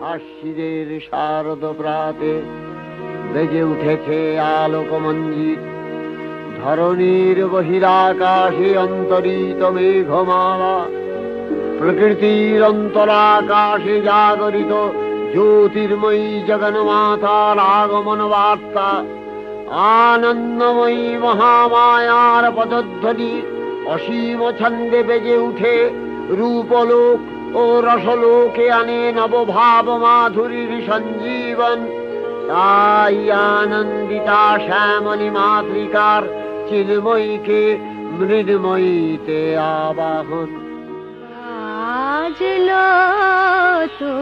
আশ্বিনের শারদ প্রাতে বেজে উঠেছে আলোকমঞ্জিত, ধরণীর বহিরাকাশে অন্তরিত মেঘমালা, প্রকৃতির অন্তরাকাশে জাগরিত জ্যোতির্ময়ী জগন্মাতার আগমন বার্তা, আনন্দময়ী মহামায়ার পদধ্বনি অসীম ছন্দে বেজে উঠে রূপলোক ও রসলোকে আনে নবভাব মাধুরীর সঞ্জীবন। তাই আনন্দিতা শ্যামলী মাতৃকার চিন্ময়ীকে মৃন্ময়ীতে আবাহন। আজলো তো